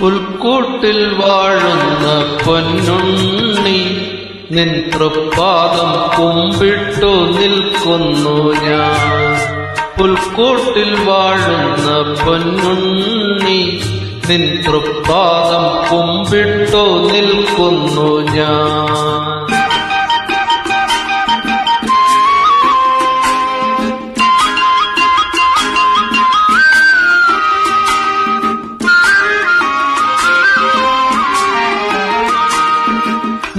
പുൽക്കൂട്ടിൽ വാഴുന്ന പൊന്നുണ്ണി നിൻ തൃപ്പാദം കുമ്പിട്ടു നിൽക്കുന്നു ഞാൻ. പുൽക്കൂട്ടിൽ വാഴുന്ന പൊന്നുണ്ണി നിൻ തൃപ്പാദം കുമ്പിട്ടു നിൽക്കുന്നു ഞാൻ.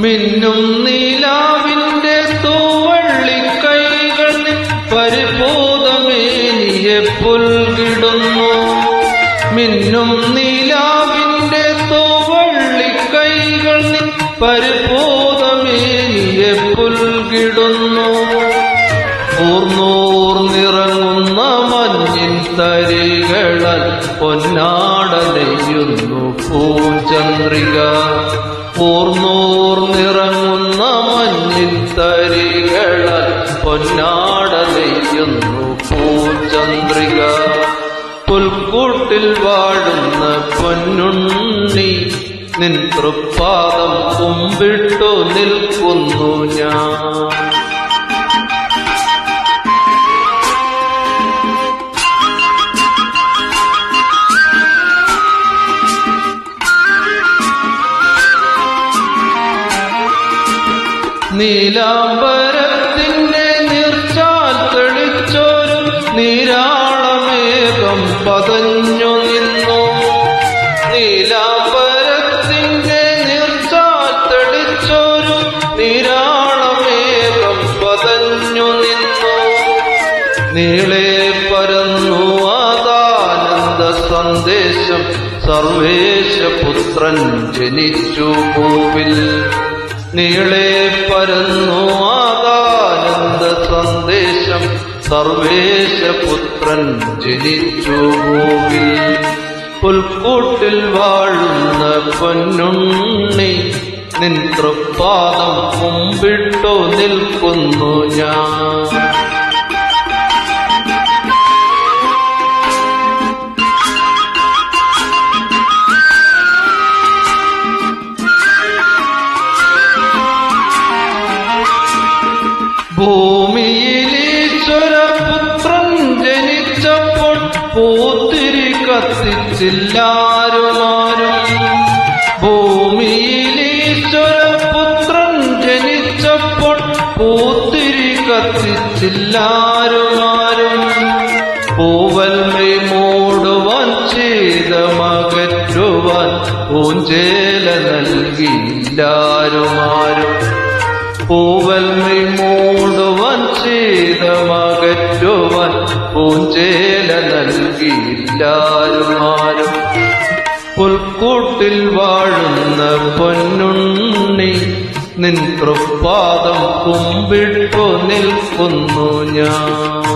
മിന്നും നീലാവിന്റെ തൂവള്ളിക്കൈകൾ പരിഭൂതമേനിയെ പുൽകിടുന്നു. മിന്നും നീലാവിന്റെ തൂവള്ളിക്കൈകൾ പരിഭൂതമേനിയെ പുൽകിടുന്നു. ഊർന്നൂർന്നിറങ്ങുന്ന മഞ്ഞിൻ തരികളാൽ പൊന്നാട നെയ്യുന്നു പൂചന്ദ്രിക. ഊർന്നൂർന്നിറങ്ങുന്ന മഞ്ഞിൻ തരികളാൽ പൊന്നാട നെയ്യുന്നു പൂചന്ദ്രിക. പുൽക്കൂട്ടിൽ വാഴുന്ന പൊന്നുണ്ണി നിൻ തൃപ്പാദം കുമ്പിട്ടു നിൽക്കുന്നു ഞാൻ. നീലാംബരത്തിന്റെ നീർച്ചാൽ തെളിച്ചോരും നീരാളമേഘം പതഞ്ഞു നിന്നു. നീലാംബരത്തിന്റെ നീർച്ചാൽ തെളിച്ചോരും നീരാളമേഘം പതഞ്ഞു നിന്നു. നീളെ പരന്നു ആദാനന്ദ സന്ദേശം സർവേശപുത്രൻ ജനിച്ചു ഭൂവിൽ. നീളെ പരന്നു ആദാനന്ദ സന്ദേശം സർവേശപുത്രൻ ജനിച്ചു ഭൂവിൽ. പുൽക്കൂട്ടിൽ വാഴുന്ന പൊന്നുണ്ണി നിൻ തൃപ്പാദം കുമ്പിട്ടു നിൽക്കുന്നു ഞാൻ. ഭൂമിയിലീശ്വരപുത്രൻ ജനിച്ചപ്പോൾ പൂത്തിരി കത്തിച്ചില്ലാരുമാരും. ഭൂമിയിലീശ്വരപുത്രൻ ജനിച്ചപ്പോൾ പൂത്തിരി കത്തിച്ചില്ലാരുമാരും. പൂവൽമൈ മൂടുവാൻ ഛേദമകറ്റുവാൻ പൂഞ്ചേല നൽകിയില്ലാരുമാരും. പൂവൽമൈ മൂടുവാൻ ഛേദമകറ്റുവാൻ പൂഞ്ചേല നൽകിയില്ലാരുമാരും. പുൽക്കൂട്ടിൽ വാഴുന്ന പൊന്നുണ്ണി നിൻ തൃപ്പാദം കുമ്പിട്ടു നിൽക്കുന്നു ഞാൻ.